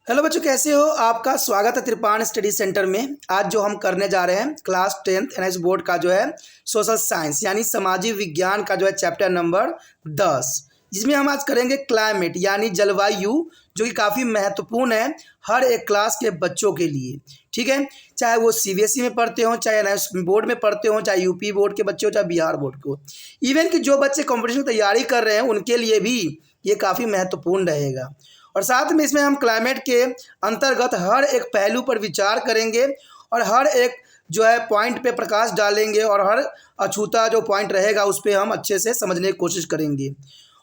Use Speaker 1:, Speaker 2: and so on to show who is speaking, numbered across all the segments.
Speaker 1: Hello बच्चों, कैसे हो? आपका स्वागत है त्रिपाण स्टडी सेंटर में। आज जो हम करने जा रहे हैं क्लास 10th एनआईएस बोर्ड का जो है सोशल साइंस यानी सामाजिक विज्ञान का जो है चैप्टर नंबर 10, जिसमें हम आज करेंगे क्लाइमेट यानी जलवायु, जो कि काफ़ी महत्वपूर्ण है हर एक क्लास के बच्चों के लिए। ठीक है, चाहे वो सीबीएसई में पढ़ते हो, चाहे एनआईएस बोर्ड में पढ़ते हो, चाहे यूपी बोर्ड के बच्चे हो, चाहे बिहार बोर्ड को। इवन कि जो बच्चे कॉम्पिटिशन की तैयारी कर रहे हैं उनके लिए भी ये काफ़ी महत्वपूर्ण रहेगा। और साथ में इसमें हम क्लाइमेट के अंतर्गत हर एक पहलू पर विचार करेंगे और हर एक जो है पॉइंट पे प्रकाश डालेंगे और हर अछूता जो पॉइंट रहेगा उस पर हम अच्छे से समझने की कोशिश करेंगे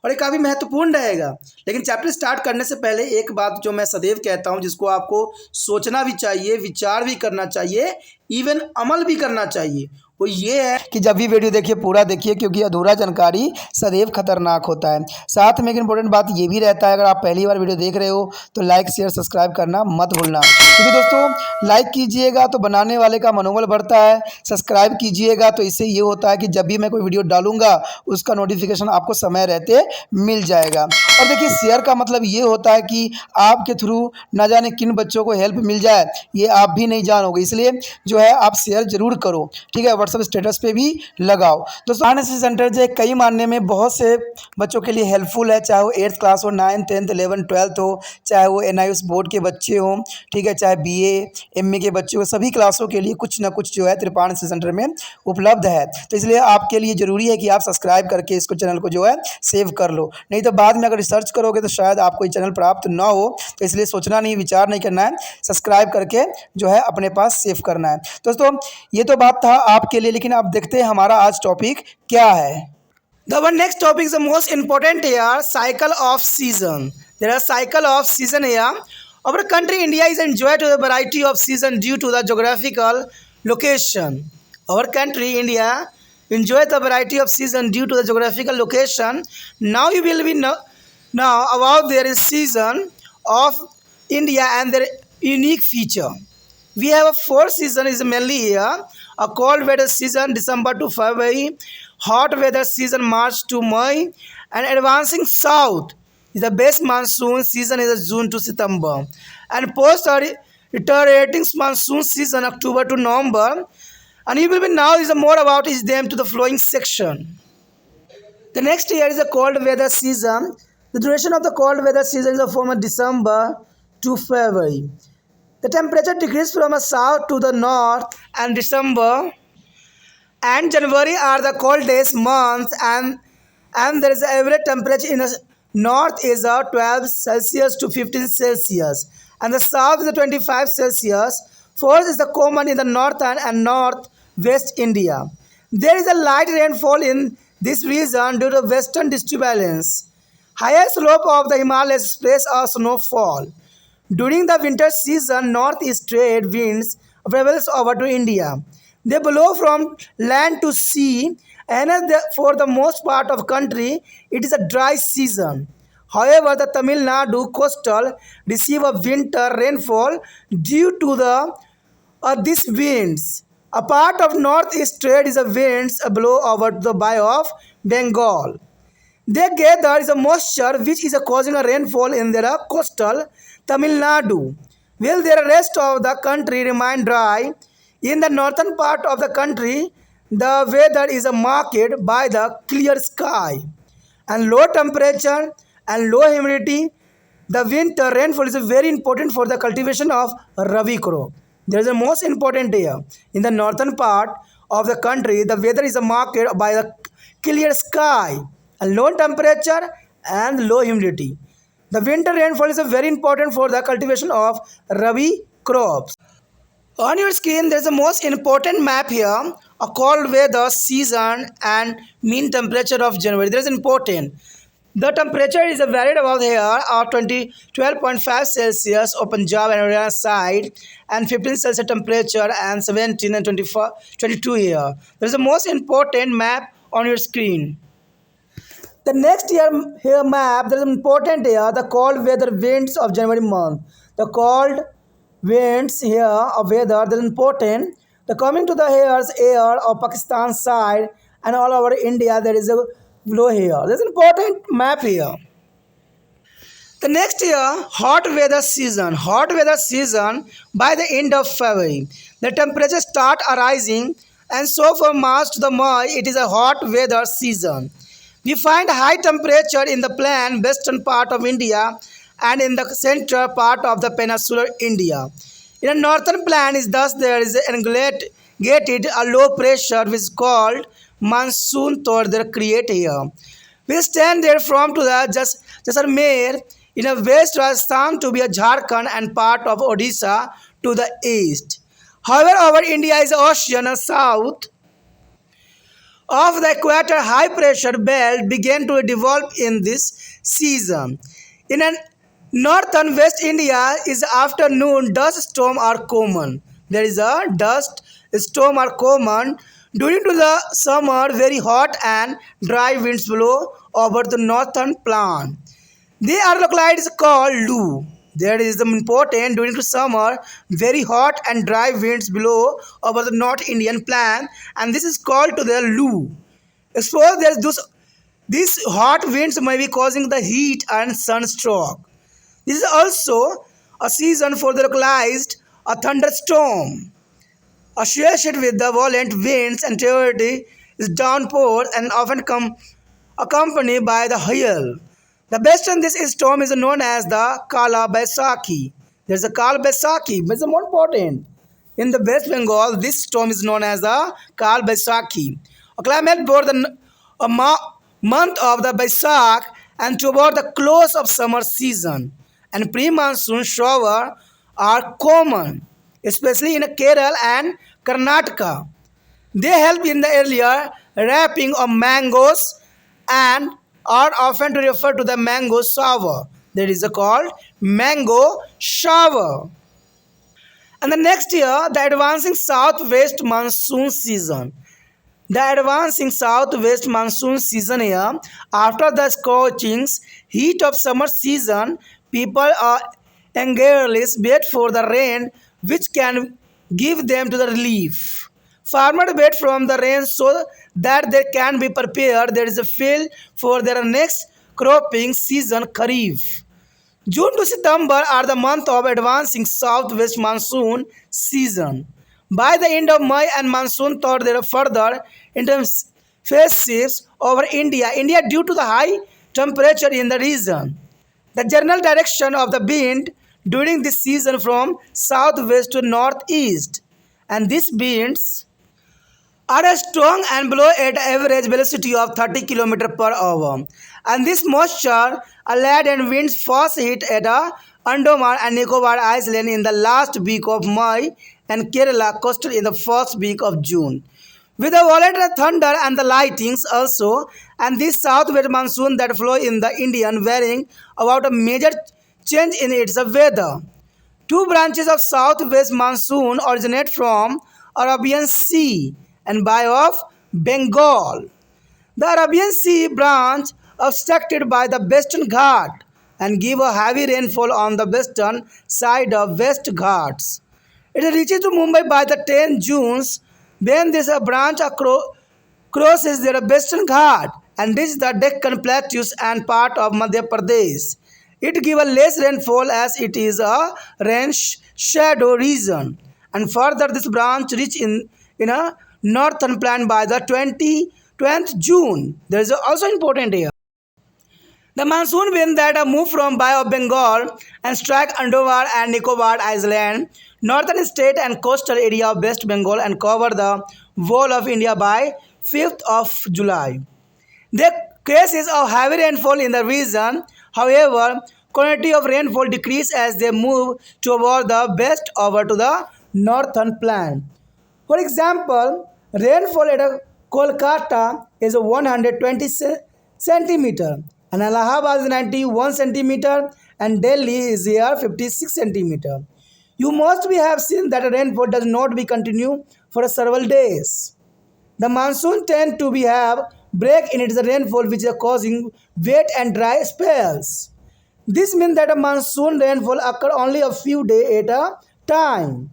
Speaker 1: और ये काफ़ी महत्वपूर्ण रहेगा। लेकिन चैप्टर स्टार्ट करने से पहले एक बात जो मैं सदैव कहता हूँ, जिसको आपको सोचना भी चाहिए, विचार भी करना चाहिए, इवन अमल भी करना चाहिए, वो ये है कि जब भी वीडियो देखिए पूरा देखिए, क्योंकि अधूरा जानकारी सदैव खतरनाक होता है। साथ में एक इम्पोर्टेंट बात ये भी रहता है, अगर आप पहली बार वीडियो देख रहे हो तो लाइक शेयर सब्सक्राइब करना मत भूलना, क्योंकि दोस्तों लाइक कीजिएगा तो बनाने वाले का मनोबल बढ़ता है, सब्सक्राइब कीजिएगा तो इससे ये होता है कि जब भी मैं कोई वीडियो डालूंगा उसका नोटिफिकेशन आपको समय रहते मिल जाएगा। और देखिए शेयर का मतलब ये होता है कि आपके थ्रू ना जाने किन बच्चों को हेल्प मिल जाए, ये आप भी नहीं जानोगे, इसलिए जो है आप शेयर जरूर करो। ठीक है, व्हाट्सएप स्टेटस पे भी लगाओ। दोस्तों एनआईएस सेंटर जो कई मानने में बहुत से बच्चों के लिए हेल्पफुल है, चाहे वो 8th क्लास हो, 9th 10th 11th 12th हो, चाहे वो एनआईएस बोर्ड के बच्चे हों, ठीक है, चाहे बीए एमए के बच्चे हो, सभी क्लासों के लिए कुछ ना कुछ जो है त्रिपाण सेंटर में उपलब्ध है। तो इसलिए आपके लिए ज़रूरी है कि आप सब्सक्राइब करके इसको चैनल को जो है सेव कर लो, नहीं तो बाद में अगर रिसर्च करोगे तो शायद आपको ये चैनल प्राप्त ना हो। तो इसलिए सोचना नहीं, विचार नहीं करना है, सब्सक्राइब करके जो है अपने पास सेव करना है। दोस्तों ये तो बात था आपके लिए, लेकिन आप देखते हैं हमारा आज टॉपिक क्या है। The one next topic is the most important here, cycle of season. There are cycle of season here. Our country India is enjoyed to the variety of season due to the geographical location. Our country India enjoy the variety of season due to the geographical location. Now you will be now about their season of India and their unique feature. We have a four season is mainly here. A cold weather season December to February, hot weather season March to May, and advancing south is the best monsoon season is June to September, and post reiterating monsoon season October to November. And you will be now is more about is them to the flowing section. The next year is the cold weather season. The duration of the cold weather season is from December to February. The temperature decreases from the south to the north, and December and January are the coldest months, and there is an average temperature in the north is 12 Celsius to 15 Celsius, and the south is 25 Celsius. Fourth is the common in the northern and northwest India. There is a light rainfall in this region due to western disturbance. Higher slope of the Himalayas spreads a snowfall. During the winter season, northeast trade winds travels over to India. They blow from land to sea, and for the most part of country, it is a dry season. However, the Tamil Nadu coastal receive a winter rainfall due to these winds. A part of northeast trade is a winds blow over the Bay of Bengal. They gather is a moisture which is causing a rainfall in their coastal Tamil Nadu. Will the rest of the country remain dry? In the northern part of the country, the weather is marked by the clear sky and low temperature and low humidity. The winter rainfall is very important for the cultivation of Rabi crop. There is the most important here. In the northern part of the country, the weather is marked by the clear sky and low temperature and low humidity. The winter rainfall is very important for the cultivation of Rabi crops. On your screen, there is the most important map here, a cold weather season and mean temperature of January. There is important. The temperature is varied about here are 12.5 Celsius of Punjab and Haryana side, and 15 Celsius temperature, and 17 and 24, 22 here. There is the most important map on your screen. The next year here map, there is important here, the cold weather winds of January month. The cold winds here of weather, that is important. The coming to the here's air of Pakistan side and all over India, there is a blow here. There is an important map here. The next year, hot weather season. Hot weather season by the end of February. The temperatures start rising, and so from March to the May, it is a hot weather season. We find high temperature in the plain western part of India and in the central part of the peninsular India. In the northern plain is thus there is gated a low pressure which is called monsoon toward the create here. We stand there from to the Jaisalmer in a west Rajasthan to be a Jharkhand and part of Odisha to the east. However, over India is ocean south of the equator, high pressure belt began to develop in this season. In a northern West India is afternoon dust storm are common. There is a dust storm are common. During to the summer, very hot and dry winds blow over the northern plain. They are localized called Lu. There is the important during the summer, very hot and dry winds blow over the North Indian plain, and this is called to the Lu. Suppose there's these hot winds may be causing the heat and sunstroke. This is also a season for the localized a thunderstorm associated with the violent winds and severity is downpour and often come accompanied by the hail. The best in this storm is known as the Kala Baisakhi. There's a Kala Baisakhi, but it's more important. In the West Bengal, this storm is known as the Kal Baisakhi. A climate for the month of the Baisak and toward the close of summer season. And pre-monsoon shower are common, especially in Kerala and Karnataka. They help in the earlier wrapping of mangoes and are often to refer to the mango shower. That is called mango shower. And the next year, the advancing southwest monsoon season. The advancing southwest monsoon season here, after the scorching heat of summer season, people are eagerly wait for the rain which can give them to the relief. Farmers wait from the rain so that they can be prepared. There is a field for their next cropping season, Kharif. June to September are the month of advancing southwest monsoon season. By the end of May and monsoon thought there are further intense phase shifts over India due to the high temperature in the region. The general direction of the wind during this season from southwest to northeast, and these winds are strong and blow at average velocity of 30 km per hour. And this moisture, a laden winds first hit at Andaman and Nicobar Island in the last week of May and Kerala coastal in the first week of June. With the violent thunder and the lightnings also, and this southwest monsoon that flow in the Indian varying about a major change in its weather. Two branches of southwest monsoon originate from Arabian Sea and Bay of Bengal. The Arabian Sea branch obstructed by the Western Ghat and give a heavy rainfall on the western side of West Ghats. It reaches to Mumbai by the 10 June when this branch crosses the Western Ghat and reaches the Deccan Plateaus and part of Madhya Pradesh. It gives a less rainfall as it is a rain shadow region. And further this branch reach in a northern plain by the 20th June. There is also important here. The monsoon wind that move from Bay of Bengal and strike Andaman and Nicobar Island, northern state and coastal area of West Bengal and cover the whole of India by 5th of July. The cases of heavy rainfall in the region, however, quantity of rainfall decrease as they move toward the west over to the northern plain. For example, rainfall at Kolkata is 120 centimeter and Allahabad is 91 centimeter and Delhi is here 56 centimeter. You must have seen that rainfall does not be continue for several days. The monsoon tend to be have break in its rainfall which are causing wet and dry spells. This means that a monsoon rainfall occur only a few days at a time.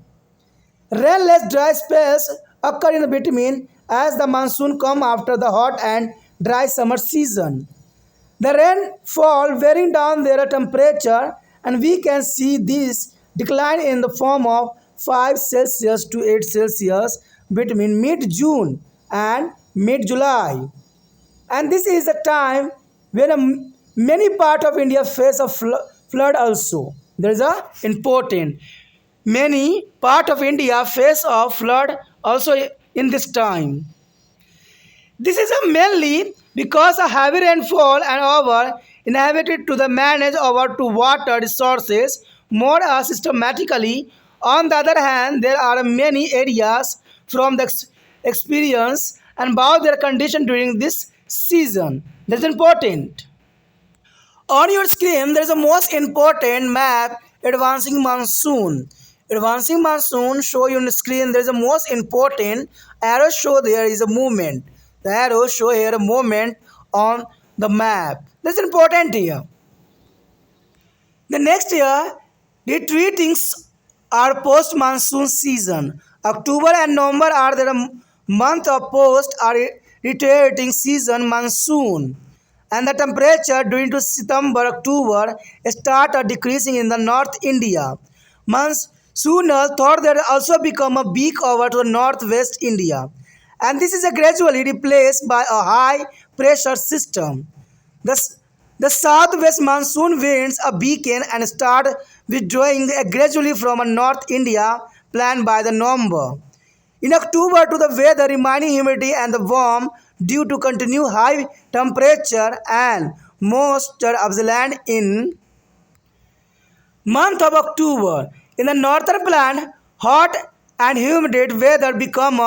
Speaker 1: Rainless dry spells occur in between as the monsoon come after the hot and dry summer season. The rainfall varying down their temperature, and we can see this decline in the form of 5 Celsius to 8 Celsius between mid-June and mid-July. And this is the time when many part of India face a flood also. There is a important many part of India face a flood also in this time. This is a mainly because a heavy rainfall and over inhabited to the manage over to water resources more systematically. On the other hand, there are many areas from the experience and about their condition during this season. That's important. On your screen, there is a most important map, advancing monsoon. Advancing monsoon show you on the screen. There is a most important arrow show there is a movement. The arrow show here a movement on the map. That's important here. The next year, retreatings are post-monsoon season. October and November are the month of post or retreating season monsoon. And the temperature during to September, October start decreasing in the North India. Monsoonal thought there also become a peak over to the northwest India. And this is gradually replaced by a high pressure system. The southwest monsoon winds a beacon and start withdrawing gradually from North India planned by the November. In October, to the weather remaining humidity and the warm due to continued high temperature and moisture of the land in month of October. In the northern plain, hot and humid weather become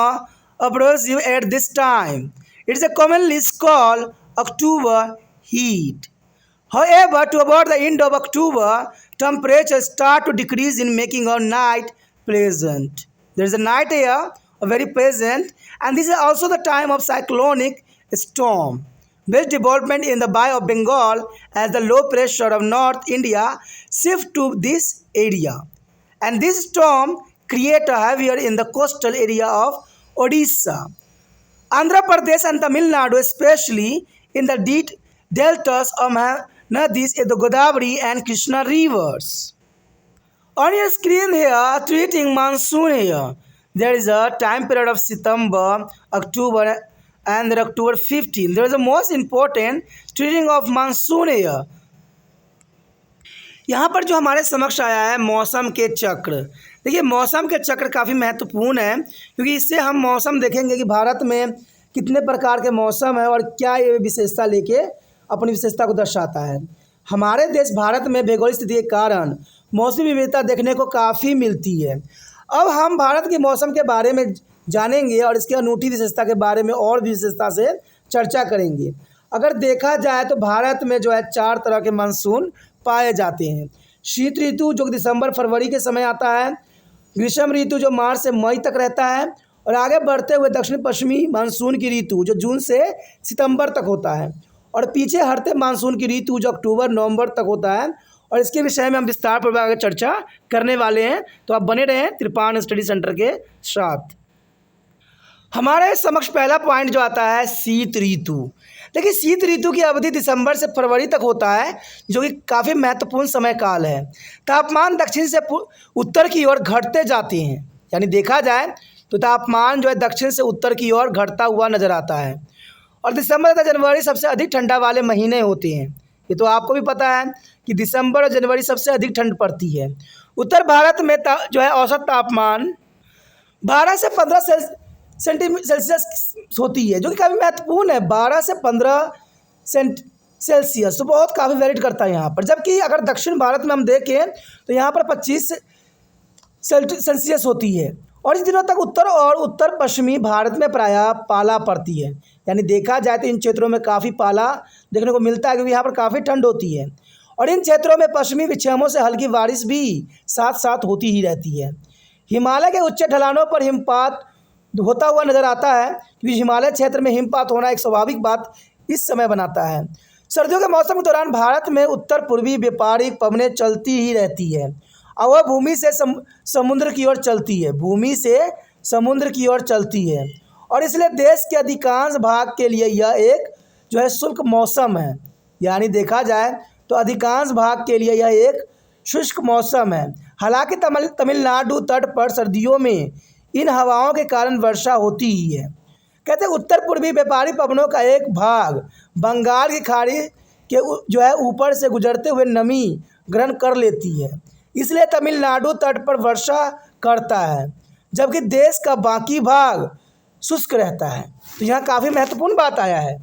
Speaker 1: oppressive at this time. It is commonly called October heat. However, to about the end of October, temperatures start to decrease in making our night pleasant. There is a night here, very pleasant, and this is also the time of cyclonic storm. Which development in the Bay of Bengal as the low pressure of North India shift to this area. And this storm create a heavier in the coastal area of Odisha, Andhra Pradesh and Tamil Nadu, especially in the deltas of Nadis, the Godavari and Krishna rivers. On your screen here, treating monsoon here. There is a time period of September, October and October 15. There is a most important treating of monsoon here. यहाँ पर जो हमारे समक्ष आया है मौसम के चक्र। देखिए मौसम के चक्र काफ़ी महत्वपूर्ण है क्योंकि इससे हम मौसम देखेंगे कि भारत में कितने प्रकार के मौसम है और क्या ये विशेषता लेके अपनी विशेषता को दर्शाता है। हमारे देश भारत में भौगोलिक स्थिति के कारण मौसमी विविधता देखने को काफ़ी मिलती है। अब हम भारत के मौसम के बारे में जानेंगे और इसके अनूठी विशेषता के बारे में और भी विशेषता से चर्चा करेंगे। अगर देखा जाए तो भारत में जो है 4 तरह के मानसून पाए जाते हैं। शीत ऋतु जो दिसंबर फरवरी के समय आता है, ग्रीष्म ऋतु जो मार्च से मई तक रहता है और आगे बढ़ते हुए दक्षिण पश्चिमी मानसून की ऋतु जो जून से सितंबर तक होता है और पीछे हटते मानसून की ऋतु जो अक्टूबर नवंबर तक होता है। और इसके विषय में हम विस्तार पूर्वक आगे चर्चा करने वाले हैं, तो आप बने रहें त्रिपाण स्टडी सेंटर के साथ। हमारे समक्ष पहला पॉइंट जो आता है शीत ऋतु। देखिए शीत ऋतु की अवधि दिसंबर से फरवरी तक होता है जो कि काफ़ी महत्वपूर्ण समय काल है। तापमान दक्षिण से उत्तर की ओर घटते जाते हैं, यानी देखा जाए तो तापमान जो है दक्षिण से उत्तर की ओर घटता हुआ नजर आता है। और दिसंबर तथा जनवरी सबसे अधिक ठंडा वाले महीने होते हैं। ये तो आपको भी पता है कि दिसंबर और जनवरी सबसे अधिक ठंड पड़ती है। उत्तर भारत में जो है औसत तापमान 12 से 15 सेल्सियस होती है, जो कि काफ़ी महत्वपूर्ण है। 12 से 15 सेल्सियस तो बहुत काफ़ी वेरिएट करता है यहाँ पर। जबकि अगर दक्षिण भारत में हम देखें तो यहाँ पर 25 सेल्सियस होती है। और इस दिनों तक उत्तर और उत्तर पश्चिमी भारत में प्रायः पाला पड़ती है, यानी देखा जाए तो इन क्षेत्रों में काफ़ी पाला देखने को मिलता है क्योंकि यहाँ पर काफ़ी ठंड होती है। और इन क्षेत्रों में पश्चिमी विक्षेपों से हल्की बारिश भी साथ साथ होती ही रहती है। हिमालय के उच्च ढलानों पर हिमपात होता हुआ नज़र आता है क्योंकि हिमालय क्षेत्र में हिमपात होना एक स्वाभाविक बात इस समय बनाता है। सर्दियों के मौसम के दौरान भारत में उत्तर पूर्वी व्यापारिक पवनें चलती ही रहती है और वह भूमि से समुद्र की ओर चलती है, भूमि से समुद्र की ओर चलती है। और इसलिए देश के अधिकांश भाग के लिए यह एक जो है शुष्क मौसम है। यानी देखा जाए तो अधिकांश भाग के लिए यह एक शुष्क मौसम है। हालांकि तमिलनाडु तट पर सर्दियों में इन हवाओं के कारण वर्षा होती ही है। कहते हैं उत्तर पूर्वी व्यापारी पवनों का एक भाग बंगाल की खाड़ी के जो है ऊपर से गुजरते हुए नमी ग्रहण कर लेती है, इसलिए तमिलनाडु तट पर वर्षा करता है, जबकि देश का बाकी भाग शुष्क रहता है। तो यहाँ काफ़ी महत्वपूर्ण बात आया है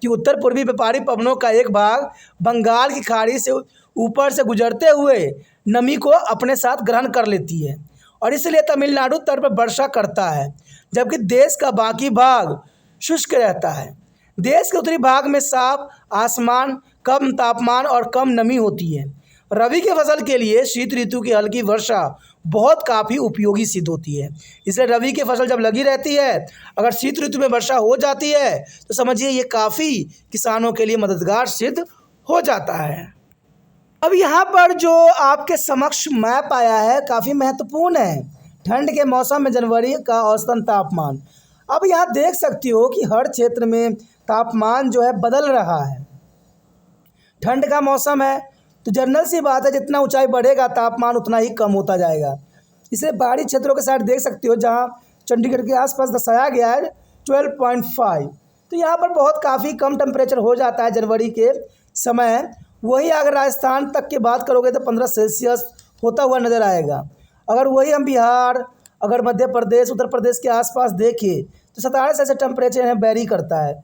Speaker 1: कि उत्तर पूर्वी व्यापारी पवनों का एक भाग बंगाल की खाड़ी से ऊपर से गुजरते हुए नमी को अपने साथ ग्रहण कर लेती है और इसलिए तमिलनाडु तट पर वर्षा करता है, जबकि देश का बाकी भाग शुष्क रहता है। देश के उत्तरी भाग में साफ आसमान, कम तापमान और कम नमी होती है। रबी की फसल के लिए शीत ऋतु की हल्की वर्षा बहुत काफ़ी उपयोगी सिद्ध होती है। इसलिए रबी की फसल जब लगी रहती है, अगर शीत ऋतु में वर्षा हो जाती है तो समझिए ये काफ़ी किसानों के लिए मददगार सिद्ध हो जाता है। अब यहाँ पर जो आपके समक्ष मैप आया है काफ़ी महत्वपूर्ण है। ठंड के मौसम में जनवरी का औसतन तापमान, अब यहाँ देख सकती हो कि हर क्षेत्र में तापमान जो है बदल रहा है। ठंड का मौसम है तो जनरल सी बात है, जितना ऊंचाई बढ़ेगा तापमान उतना ही कम होता जाएगा। इसलिए पहाड़ी क्षेत्रों के साइड देख सकते हो जहाँ चंडीगढ़ के आसपास दर्शाया गया है 12.5, तो यहाँ पर बहुत काफ़ी कम टेम्परेचर हो जाता है जनवरी के समय। वही अगर राजस्थान तक की बात करोगे तो 15 सेल्सियस होता हुआ नज़र आएगा। अगर वही हम बिहार, अगर मध्य प्रदेश, उत्तर प्रदेश के आसपास देखें तो 17 सेल्सियस टेम्परेचर यहाँ वेरी करता है।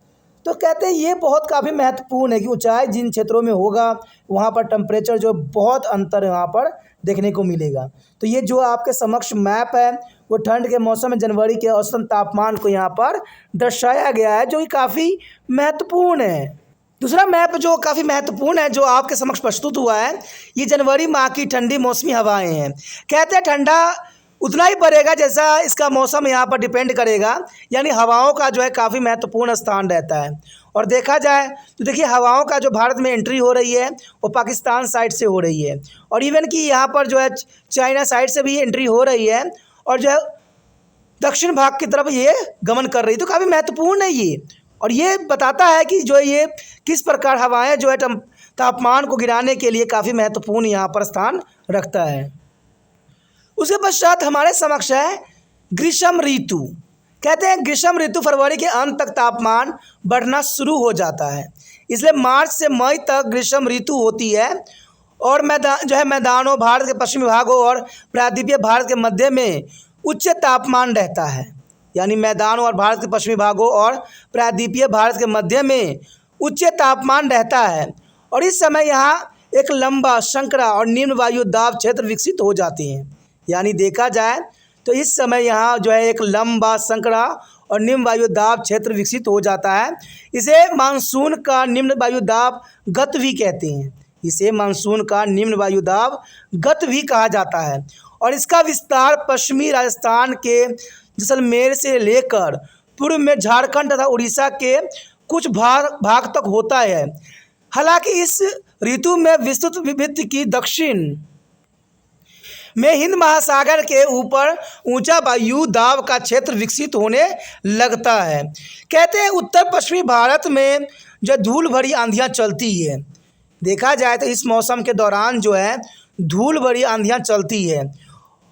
Speaker 1: तो कहते हैं ये बहुत काफ़ी महत्वपूर्ण है कि ऊंचाई जिन क्षेत्रों में होगा वहाँ पर टेम्परेचर जो बहुत अंतर यहाँ पर देखने को मिलेगा। तो ये जो आपके समक्ष मैप है वो ठंड के मौसम में जनवरी के औसतन तापमान को यहाँ पर दर्शाया गया है, जो कि काफ़ी महत्वपूर्ण है। दूसरा मैप जो काफ़ी महत्वपूर्ण है जो आपके समक्ष प्रस्तुत हुआ है, ये जनवरी माह की ठंडी मौसमी हवाएं हैं। कहते हैं ठंडा उतना ही पड़ेगा जैसा इसका मौसम यहाँ पर डिपेंड करेगा, यानी हवाओं का जो है काफ़ी महत्वपूर्ण स्थान रहता है। और देखा जाए तो देखिए हवाओं का जो भारत में एंट्री हो रही है वो पाकिस्तान साइड से हो रही है, और इवन कि यहाँ पर जो है चाइना साइड से भी एंट्री हो रही है और जो है दक्षिण भाग की तरफ ये गमन कर रही है। तो काफ़ी महत्वपूर्ण है ये, और ये बताता है कि जो ये किस प्रकार हवाएं जो है तापमान को गिराने के लिए काफ़ी महत्वपूर्ण यहाँ पर स्थान रखता है। उसके पश्चात हमारे समक्ष है ग्रीष्म ऋतु। कहते हैं ग्रीष्म ऋतु फरवरी के अंत तक तापमान बढ़ना शुरू हो जाता है, इसलिए मार्च से मई तक ग्रीष्म ऋतु होती है। और मैदानों, भारत के पश्चिमी भागों और प्रायद्वीपीय भारत के मध्य में उच्च तापमान रहता है। यानी मैदानों और भारत के पश्चिमी भागों और प्रायद्वीपीय भारत के मध्य में उच्च तापमान रहता है, और इस समय यहाँ एक लंबा संकरा और निम्न वायु दाब क्षेत्र विकसित हो जाते हैं। यानी देखा जाए तो इस समय यहाँ जो है एक लंबा संकरा और निम्न वायु दाब क्षेत्र विकसित हो जाता है। इसे मानसून का निम्न वायु दाब गत भी कहते हैं। इसे मानसून का निम्न वायु दाब गत भी कहा जाता है, और इसका विस्तार पश्चिमी राजस्थान के जैसलमेर से लेकर पूर्व में झारखंड तथा उड़ीसा के कुछ भाग तक होता है। हालांकि इस ऋतु में विस्तृत विविध की दक्षिण में हिंद महासागर के ऊपर ऊंचा वायु दाब का क्षेत्र विकसित होने लगता है। कहते हैं उत्तर पश्चिमी भारत में जो धूल भरी आंधियां चलती है, देखा जाए तो इस मौसम के दौरान जो है धूल भरी आंधियां चलती है।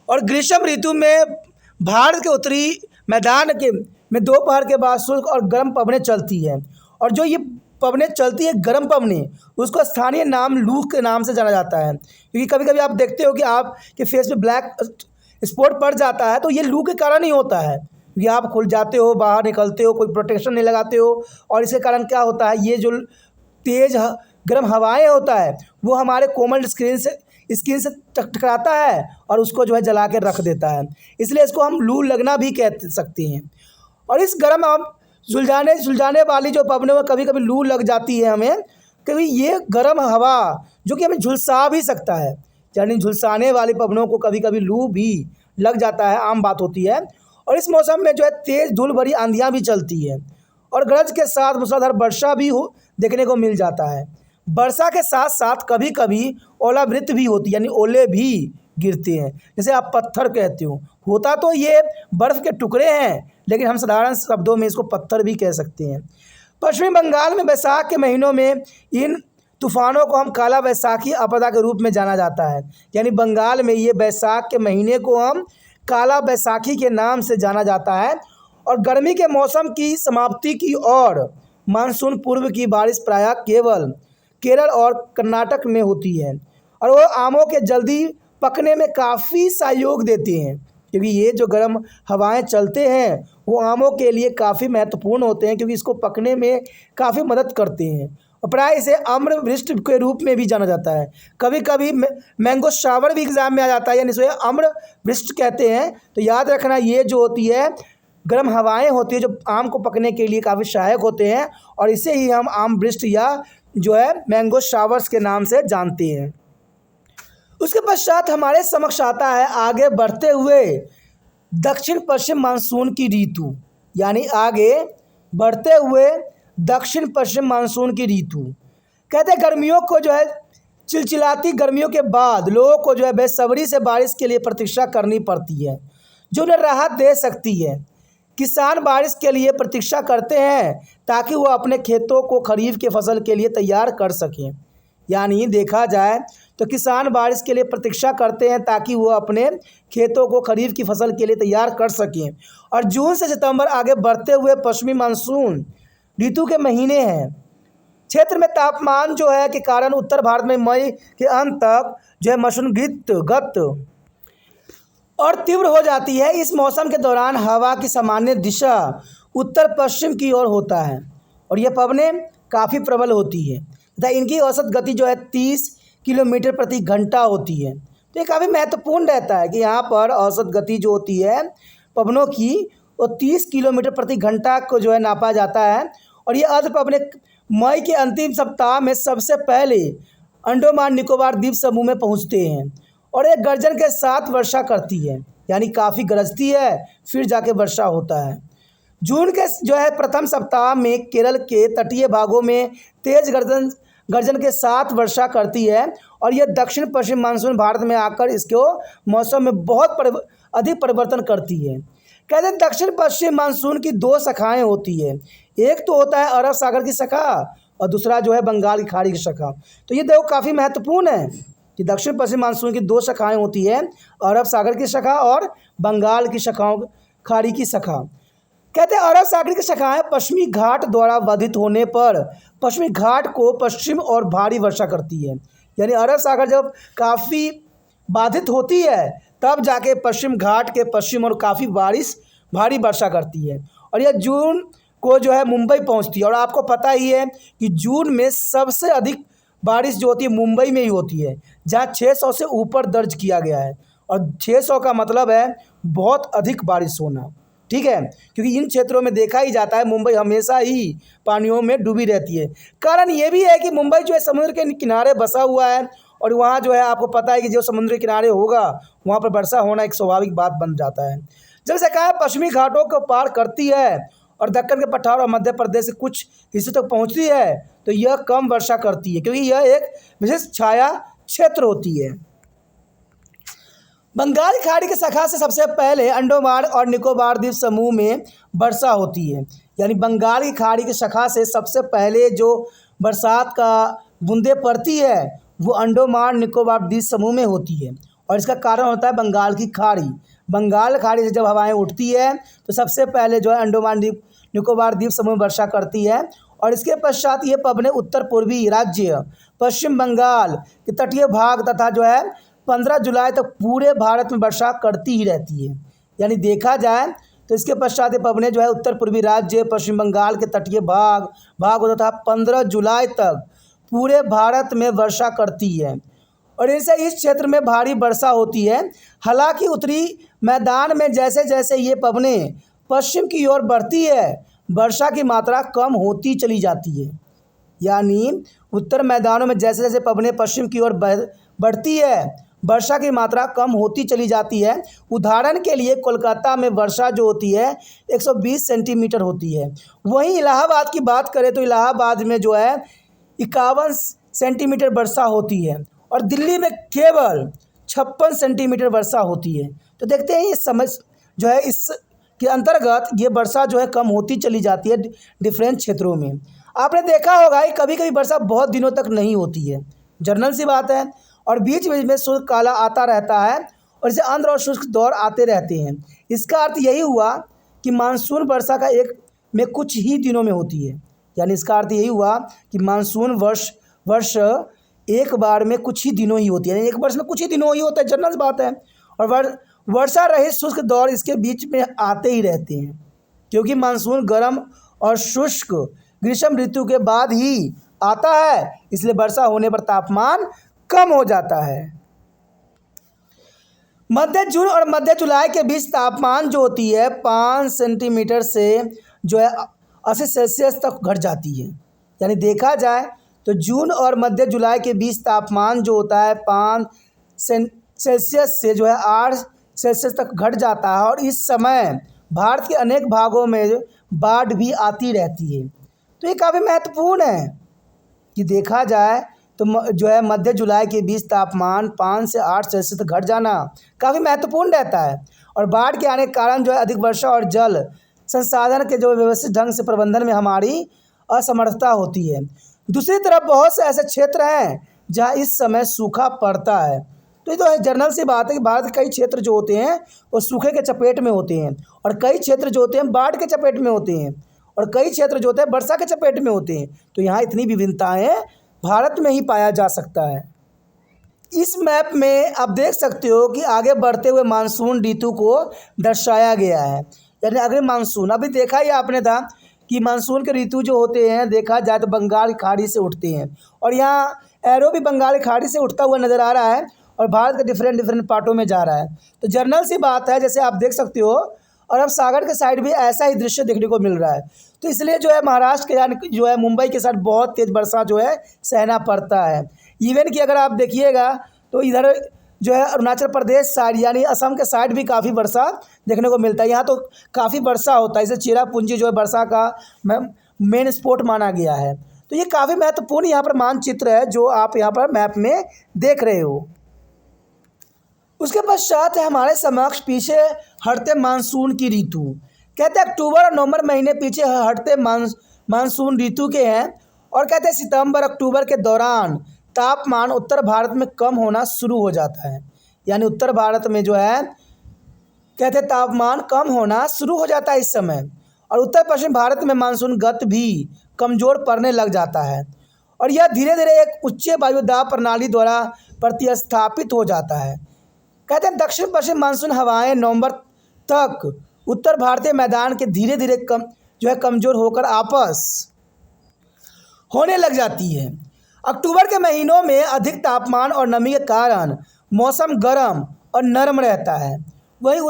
Speaker 1: और ग्रीष्म ऋतु में भारत के उत्तरी मैदान में दोपहर के बाद शुष्क और गर्म पवनें चलती है, और जो ये पवनें चलती है गर्म पवनें, उसको स्थानीय नाम लू के नाम से जाना जाता है। क्योंकि कभी कभी आप देखते हो कि आपके फेस पे ब्लैक स्पॉट पड़ जाता है, तो ये लू के कारण ही होता है, क्योंकि आप खुल जाते हो, बाहर निकलते हो, कोई प्रोटेक्शन नहीं लगाते हो, और इसके कारण क्या होता है, ये जो तेज़ गर्म हवाएं होता है वो हमारे कोमल स्किन से टकराता है और उसको जो है जला के रख देता है। इसलिए इसको हम लू लगना भी कह सकते हैं। और इस गर्म सुलझाने वाली जो पवनों में कभी कभी लू लग जाती है हमें, कभी ये गर्म हवा जो कि हमें झुलसा भी सकता है, यानी झुलसाने वाली पवनों को कभी कभी लू भी लग जाता है, आम बात होती है। और इस मौसम में जो है तेज़ धूल भरी आंधियाँ भी चलती है, और गरज के साथ मूसलाधार वर्षा भी देखने को मिल जाता है। वर्षा के साथ साथ कभी कभी ओलावृष्टि भी होती है, यानी ओले भी गिरते हैं, जैसे आप पत्थर कहते हो। होता तो ये बर्फ़ के टुकड़े हैं, लेकिन हम साधारण शब्दों में इसको पत्थर भी कह सकते हैं। पश्चिमी बंगाल में बैसाख के महीनों में इन तूफानों को हम काला बैसाखी आपदा के रूप में जाना जाता है। यानी बंगाल में ये बैसाख के महीने को हम काला बैसाखी के नाम से जाना जाता है। और गर्मी के मौसम की समाप्ति की ओर मानसून पूर्व की बारिश प्रायः केवल केरल और कर्नाटक में होती है और वो आमों के जल्दी पकने में काफ़ी सहयोग देते हैं, क्योंकि ये जो गर्म हवाएं चलते हैं वो आमों के लिए काफ़ी महत्वपूर्ण होते हैं, क्योंकि इसको पकने में काफ़ी मदद करते हैं। और प्राय इसे आम्र वृष्टि के रूप में भी जाना जाता है। कभी कभी मैंगो शावर भी एग्जाम में आ जाता है, यानी इसे आम्र वृष्टि कहते हैं। तो याद रखना, ये जो होती है गर्म हवाएं होती है जो आम को पकने के लिए काफ़ी सहायक होते हैं, और इसे ही हम आम वृष्टि या जो है मैंगो शावर्स के नाम से जानते हैं। उसके पश्चात हमारे समक्ष आता है आगे बढ़ते हुए दक्षिण पश्चिम मानसून की ऋतु, यानी आगे बढ़ते हुए दक्षिण पश्चिम मानसून की ऋतु। कहते हैं गर्मियों को जो है चिलचिलाती गर्मियों के बाद लोगों को जो है बेसब्री से बारिश के लिए प्रतीक्षा करनी पड़ती है, जो उन्हें राहत दे सकती है। किसान बारिश के लिए प्रतीक्षा करते हैं ताकि वो अपने खेतों को खरीफ के फसल के लिए तैयार कर सकें। यानी देखा जाए तो किसान बारिश के लिए प्रतीक्षा करते हैं ताकि वो अपने खेतों को खरीफ की फसल के लिए तैयार कर सकें। और जून से सितंबर आगे बढ़ते हुए पश्चिमी मानसून ऋतु के महीने हैं। क्षेत्र में तापमान जो है के कारण उत्तर भारत में मई के अंत तक जो है मानसून गत और तीव्र हो जाती है। इस मौसम के दौरान हवा की सामान्य दिशा उत्तर पश्चिम की ओर होता है और यह पवनें काफ़ी प्रबल होती है तथा इनकी औसत गति जो है 30 किलोमीटर प्रति घंटा होती है। तो ये काफ़ी महत्वपूर्ण रहता है कि यहाँ पर औसत गति जो होती है पवनों की वो 30 किलोमीटर प्रति घंटा को जो है नापा जाता है। और ये अर्ध पवनें मई के अंतिम सप्ताह में सबसे पहले अंडमान निकोबार द्वीप समूह में पहुँचते हैं और एक गर्जन के साथ वर्षा करती है, यानी काफ़ी गरजती है फिर जाके वर्षा होता है। जून के जो है प्रथम सप्ताह में केरल के तटीय भागों में तेज गर्जन के साथ वर्षा करती है और यह दक्षिण पश्चिम मानसून भारत में आकर इसको मौसम में बहुत अधिक परिवर्तन करती है। कहते हैं दक्षिण पश्चिम मानसून की 2 शाखाएं होती है, एक तो होता है अरब सागर की शाखा और दूसरा जो है बंगाल की खाड़ी की शाखा। तो ये देखो काफ़ी महत्वपूर्ण है कि दक्षिण पश्चिम मानसून की 2 शाखाएं होती है, अरब सागर की शाखा और बंगाल की शाखाओं खाड़ी की शाखा। कहते हैं अरब सागर की शाखाएं पश्चिमी घाट द्वारा बाधित होने पर पश्चिमी घाट को पश्चिम और भारी वर्षा करती है। यानी अरब सागर जब काफ़ी बाधित होती है तब जाके पश्चिम घाट के पश्चिम और काफ़ी भारी वर्षा करती है और यह जून को जो है मुंबई पहुंचती है। और आपको पता ही है कि जून में सबसे अधिक बारिश जो होती है मुंबई में ही होती है, जहां 600 से ऊपर दर्ज किया गया है। और 600 का मतलब है बहुत अधिक बारिश होना, ठीक है, क्योंकि इन क्षेत्रों में देखा ही जाता है मुंबई हमेशा ही पानियों में डूबी रहती है। कारण ये भी है कि मुंबई जो है समुद्र के किनारे बसा हुआ है और वहाँ जो है आपको पता है कि जो समुद्र के किनारे होगा वहाँ पर वर्षा होना एक स्वाभाविक बात बन जाता है। जब सरकार पश्चिमी घाटों को पार करती है और दक्कन के पठार और मध्य प्रदेश से कुछ हिस्सों तक पहुँचती है तो यह कम वर्षा करती है, क्योंकि यह एक विशेष छाया क्षेत्र होती है। बंगाल की खाड़ी की शाखा से सबसे पहले अंडमान और निकोबार द्वीप समूह में वर्षा होती है। यानी बंगाल की खाड़ी की शाखा से सबसे पहले जो बरसात का बूंदें पड़ती है वो अंडमान निकोबार द्वीप समूह में होती है और इसका कारण होता है बंगाल की खाड़ी। बंगाल खाड़ी से जब हवाएं उठती है तो सबसे पहले जो है अंडमान निकोबार द्वीप समूह में वर्षा करती है और इसके पश्चात ये पवनें उत्तर पूर्वी राज्य पश्चिम बंगाल के तटीय भाग तथा जो है 15 जुलाई तक पूरे भारत में वर्षा करती ही रहती है। यानी देखा जाए तो इसके पश्चात ये पवनें जो है उत्तर पूर्वी राज्य पश्चिम बंगाल के तटीय भाग तथा 15 जुलाई तक पूरे भारत में वर्षा करती है और इनसे इस क्षेत्र में भारी वर्षा होती है। हालांकि उत्तरी मैदान में जैसे जैसे ये पवनें पश्चिम की ओर बढ़ती है वर्षा की मात्रा कम होती चली जाती है। यानी उत्तर मैदानों में जैसे जैसे पवनें पश्चिम की ओर बढ़ती है वर्षा की मात्रा कम होती चली जाती है। उदाहरण के लिए कोलकाता में वर्षा जो होती है 120 सेंटीमीटर होती है। वहीं इलाहाबाद की बात करें तो इलाहाबाद में जो है 51 सेंटीमीटर वर्षा होती है और दिल्ली में केवल 56 सेंटीमीटर वर्षा होती है। तो देखते हैं ये समझ जो है इसके अंतर्गत ये वर्षा जो है कम होती चली जाती है डिफरेंट क्षेत्रों में। आपने देखा होगा कि कभी कभी वर्षा बहुत दिनों तक नहीं होती है, जनरल सी बात है, और बीच बीच में शुष्क काला आता रहता है और इसे आंध्र और शुष्क दौर आते रहते हैं। इसका अर्थ यही हुआ कि मानसून वर्षा का एक में कुछ ही दिनों में होती है, यानी इसका अर्थ यही हुआ कि मानसून वर्ष एक बार में कुछ ही दिनों ही होती है, यानी एक वर्ष में कुछ ही दिनों ही होता है, जनरल बात है। और वर्षा रहित शुष्क दौर इसके बीच में आते ही रहते हैं, क्योंकि मानसून गर्म और शुष्क ग्रीष्म ऋतु के बाद ही आता है, इसलिए वर्षा होने पर तापमान कम हो जाता है। मध्य जून और मध्य जुलाई के बीच तापमान जो होती है 5 सेंटीमीटर से जो है 80 सेल्सियस तक घट जाती है। यानी देखा जाए तो जून और मध्य जुलाई के बीच तापमान जो होता है 5 सेल्सियस से जो है 8 सेल्सियस तक घट जाता है, और इस समय भारत के अनेक भागों में बाढ़ भी आती रहती है। तो ये काफ़ी महत्वपूर्ण है कि देखा जाए तो जो है मध्य जुलाई के बीच तापमान 5 से 8 सेल्सियस तक घट जाना काफ़ी महत्वपूर्ण रहता है, और बाढ़ के आने के कारण जो है अधिक वर्षा और जल संसाधन के जो व्यवस्थित ढंग से प्रबंधन में हमारी असमर्थता होती है। दूसरी तरफ बहुत से ऐसे क्षेत्र हैं जहां इस समय सूखा पड़ता है। तो ये तो है जनरल सी बात है कि भारत के कई क्षेत्र जो होते हैं वो सूखे के चपेट में होते हैं, और कई क्षेत्र जो होते हैं बाढ़ के चपेट में होते हैं, और कई क्षेत्र जो होते हैं वर्षा के चपेट में होते हैं। तो यहाँ इतनी विभिन्नताएँ भारत में ही पाया जा सकता है। इस मैप में आप देख सकते हो कि आगे बढ़ते हुए मानसून ऋतु को दर्शाया गया है, यानी अगले मानसून अभी देखा ही आपने था कि मानसून के ऋतु जो होते हैं देखा जाए तो बंगाल की खाड़ी से उठते हैं, और यहाँ एरो भी बंगाल की खाड़ी से उठता हुआ नज़र आ रहा है और भारत के डिफरेंट पार्टों में जा रहा है। तो जनरल सी बात है, जैसे आप देख सकते हो, और अब सागर के साइड भी ऐसा ही दृश्य देखने को मिल रहा है। तो इसलिए जो है महाराष्ट्र के यानी जो है मुंबई के साथ बहुत तेज़ वर्षा जो है सहना पड़ता है। इवन कि अगर आप देखिएगा तो इधर जो है अरुणाचल प्रदेश साइड यानी असम के साइड भी काफ़ी वर्षा देखने को मिलता है। यहाँ तो काफ़ी वर्षा होता है, इसे चेरापूंजी जो है वर्षा का मेन स्पॉट माना गया है। तो ये काफ़ी महत्वपूर्ण यहाँ पर मानचित्र है जो आप यहाँ पर मैप में देख रहे हो। उसके पश्चात है हमारे समक्ष पीछे हटते मानसून की ऋतु। कहते हैं अक्टूबर और नवंबर महीने पीछे हटते मानसून ऋतु के हैं, और कहते हैं सितंबर अक्टूबर के दौरान तापमान उत्तर भारत में कम होना शुरू हो जाता है। यानी उत्तर भारत में जो है कहते हैं तापमान कम होना शुरू हो जाता है इस समय, और उत्तर पश्चिम भारत में मानसून गति भी कमज़ोर पड़ने लग जाता है, और यह धीरे धीरे एक उच्च वायुदाब प्रणाली द्वारा प्रतिस्थापित हो जाता है। कहते हैं दक्षिण पश्चिम मानसून हवाएं नवंबर तक उत्तर भारतीय मैदान के धीरे धीरे कमज़ोर होकर आपस होने लग जाती है। अक्टूबर के महीनों में अधिक तापमान और नमी के कारण मौसम गर्म और नरम रहता है। वहीं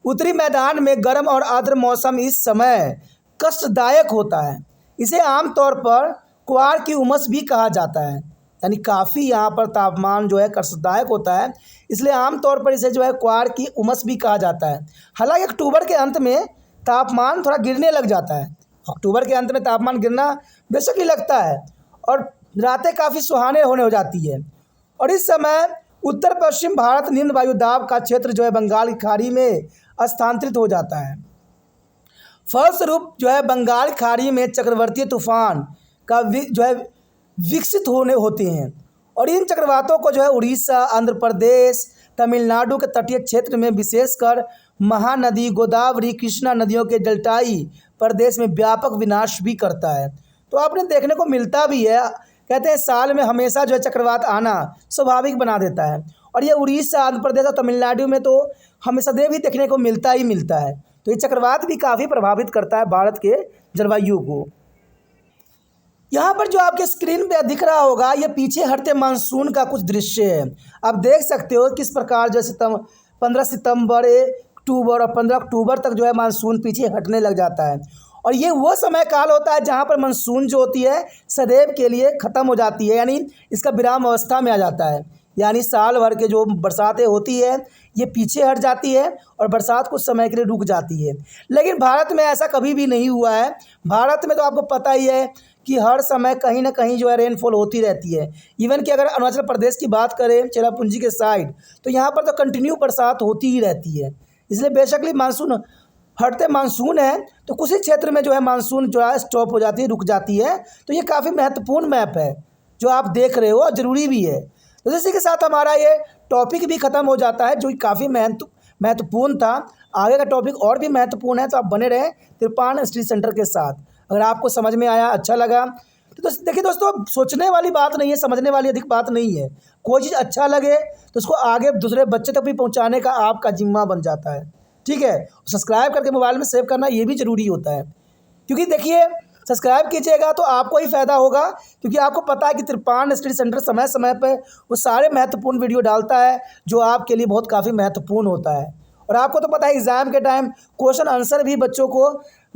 Speaker 1: उत्तरी मैदान में गर्म और आर्द्र मौसम इस समय कष्टदायक होता है। इसे आमतौर पर क्वार की उमस भी कहा जाता है, यानी काफ़ी यहाँ पर तापमान जो है कष्टदायक होता है, इसलिए आमतौर पर इसे जो है क्वार की उमस भी कहा जाता है। हालांकि अक्टूबर के अंत में तापमान थोड़ा गिरने लग जाता है। अक्टूबर के अंत में तापमान गिरना बेशक ही लगता है, और रातें काफ़ी सुहाने होने हो जाती है, और इस समय उत्तर पश्चिम भारत निम्न वायुदाब का क्षेत्र जो है बंगाल की खाड़ी में स्थानांतरित हो जाता है। फलस्वरूप जो है बंगाल की खाड़ी में चक्रवर्ती तूफान का जो है विकसित होते हैं, और इन चक्रवातों को जो है उड़ीसा, आंध्र प्रदेश, तमिलनाडु के तटीय क्षेत्र में विशेषकर महानदी, गोदावरी, कृष्णा नदियों के डेल्टाई प्रदेश में व्यापक विनाश भी करता है। तो आपने देखने को मिलता भी है, कहते हैं साल में हमेशा जो है चक्रवात आना स्वाभाविक बना देता है, और ये उड़ीसा, आंध्र प्रदेश और तमिलनाडु में तो हमें सदैव ही देखने को मिलता ही मिलता है। तो ये चक्रवात भी काफ़ी प्रभावित करता है भारत के जलवायु को। यहाँ पर जो आपके स्क्रीन पे दिख रहा होगा ये पीछे हटते मानसून का कुछ दृश्य है। आप देख सकते हो किस प्रकार जो 15 सितंबर, अक्टूबर और 15 अक्टूबर तक जो है मानसून पीछे हटने लग जाता है, और ये वो समय काल होता है जहाँ पर मानसून जो होती है सदैव के लिए ख़त्म हो जाती है, यानी इसका विराम अवस्था में आ जाता है। यानी साल भर के जो बरसातें होती है ये पीछे हट जाती है और बरसात कुछ समय के लिए रुक जाती है। लेकिन भारत में ऐसा कभी भी नहीं हुआ है। भारत में तो आपको पता ही है कि हर समय कहीं ना कहीं जो है रेनफॉल होती रहती है। इवन कि अगर अरुणाचल प्रदेश की बात करें, चेरापूंजी के साइड, तो यहाँ पर तो कंटिन्यू बरसात होती ही रहती है। इसलिए बेशक मानसून फटते मानसून है तो कुछ ही क्षेत्र में जो है मानसून जो है स्टॉप हो जाती है, रुक जाती है। तो ये काफ़ी महत्वपूर्ण मैप है जो आप देख रहे हो और ज़रूरी भी है। तो इसी के साथ हमारा ये टॉपिक भी ख़त्म हो जाता है जो कि काफ़ी महत्वपूर्ण था। आगे का टॉपिक और भी महत्वपूर्ण है, तो आप बने रहें त्रिपाण स्टडी सेंटर के साथ। अगर आपको समझ में आया, अच्छा लगा, तो देखिए दोस्तों, सोचने वाली बात नहीं है, समझने वाली अधिक बात नहीं है। कोई चीज़ अच्छा लगे तो उसको आगे दूसरे बच्चे तक भी पहुंचाने का आपका जिम्मा बन जाता है। ठीक है, सब्सक्राइब करके मोबाइल में सेव करना ये भी ज़रूरी होता है, क्योंकि देखिए सब्सक्राइब कीजिएगा तो आपको ही फ़ायदा होगा, क्योंकि आपको पता है कि त्रिपाण स्टडी सेंटर समय समय पर वो सारे महत्वपूर्ण वीडियो डालता है जो आपके लिए बहुत काफ़ी महत्वपूर्ण होता है। और आपको तो पता है एग्ज़ाम के टाइम क्वेश्चन आंसर भी बच्चों को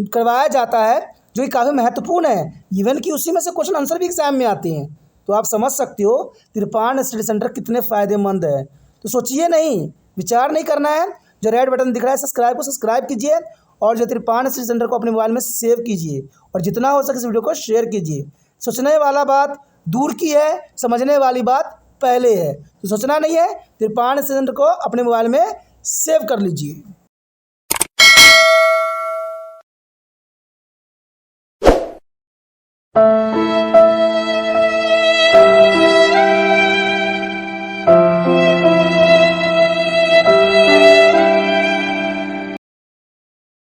Speaker 1: करवाया जाता है जो कि काफ़ी महत्वपूर्ण है। इवन कि उसी में से क्वेश्चन आंसर भी एग्ज़ाम में आते हैं। तो आप समझ सकते हो त्रिपाण स्टडी सेंटर कितने फ़ायदेमंद है। तो सोचिए नहीं, विचार नहीं करना है। जो रेड बटन दिख रहा है सब्सक्राइब को सब्सक्राइब कीजिए और जो त्रिपाण स्टडी सेंटर को अपने मोबाइल में सेव कीजिए और जितना हो सके इस वीडियो को शेयर कीजिए। सोचने वाला बात दूर की है, समझने वाली बात पहले है। तो सोचना नहीं है, त्रिपाण स्टडी सेंटर को अपने मोबाइल में सेव कर लीजिए।